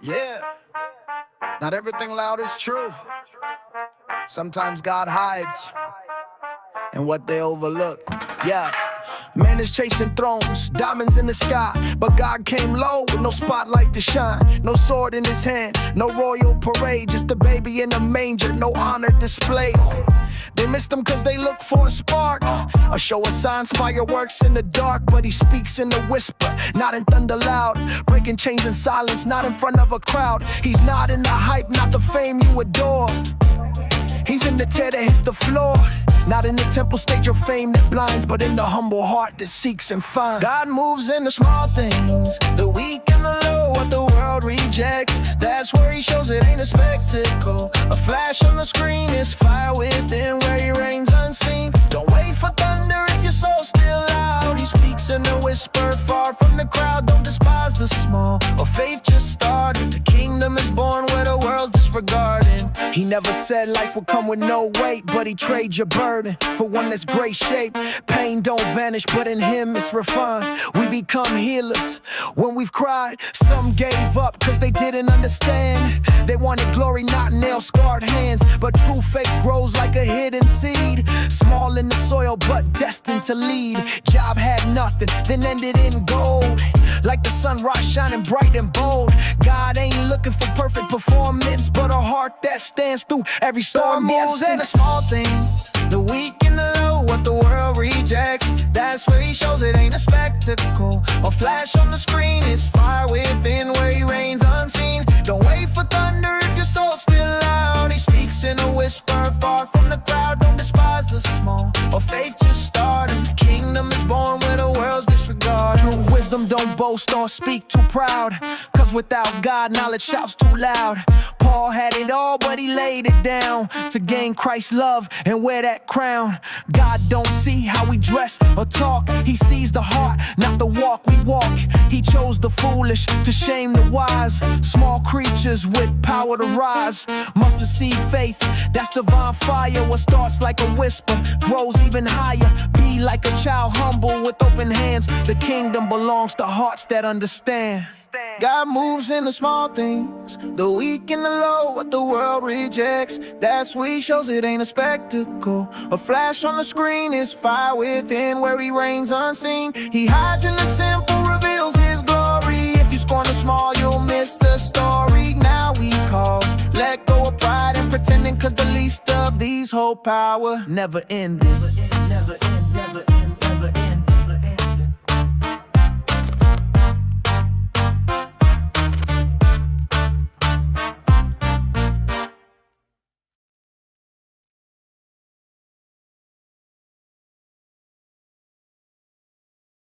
Yeah, not everything loud is true. Sometimes God hides in what they overlook. Yeah. Man is chasing thrones, diamonds in the sky, but God came low with no spotlight to shine. No sword in his hand, no royal parade, just a baby in a manger, no honor displayed. They missed him cause they look for a spark, a show of signs, fireworks in the dark, but he speaks in a whisper, not in thunder loud, breaking chains in silence, not in front of a crowd. He's not in the hype, not the fame you adore. He's in the tear that hits the floor, not in the temple stage of fame that blinds, but in the humble heart that seeks and finds. God moves in the small things, the weak and the low, what the world rejects. That's where he shows it ain't a spectacle. A flash on the screen is fire within where he reigns unseen. Don't wait for thunder if your soul's still loud. He speaks in a whisper far from the crowd. Don't despise the small, or faith just started. The kingdom is born where the world's disregarding. He never said life would come with no weight, but he trades your burden for one that's great shape. Pain don't vanish, but in him it's refined. We become healers when we've cried. Some gave up cause they didn't understand. They wanted glory, not nail-scarred hands, but true faith grows like a hidden seed, small in the soil but destined to lead. Job had nothing, then ended in gold, like the sunrise shining bright and bold. God ain't looking for perfect performance, but a heart that stands through every storm. Moves in the small things, the weak and the low, what the world rejects. That's where he shows it ain't a spectacle, or flash on the screen. It's fire within where he reigns unseen. Don't wait for thunder if your soul's still loud. He speaks in a whisper far from the crowd. Don't despise the small, or faith just started. The kingdom is born where the world's disregarded. True wisdom don't boast or speak too proud, cause without God knowledge shouts too loud. Paul had it all but he laid it down to gain Christ's love and wear that crown. God don't see how we dress or talk, he sees the heart, not the walk we walk. He chose the foolish to shame the wise, small creatures with power to rise. Mustard seed faith, that's divine fire. What starts like a whisper grows even higher. Be like a child, humble with open hands. The kingdom belongs to hearts that understand. God moves in the small things, the weak and the low, what the world rejects. That's where he shows it ain't a spectacle. A flash on the screen is fire within where he reigns unseen. He hides in the simple, reveals his glory. If you scorn the small, you'll miss the story. Now he calls, let go of pride and pretending, cause the least of these hold power. Never ending, never ending.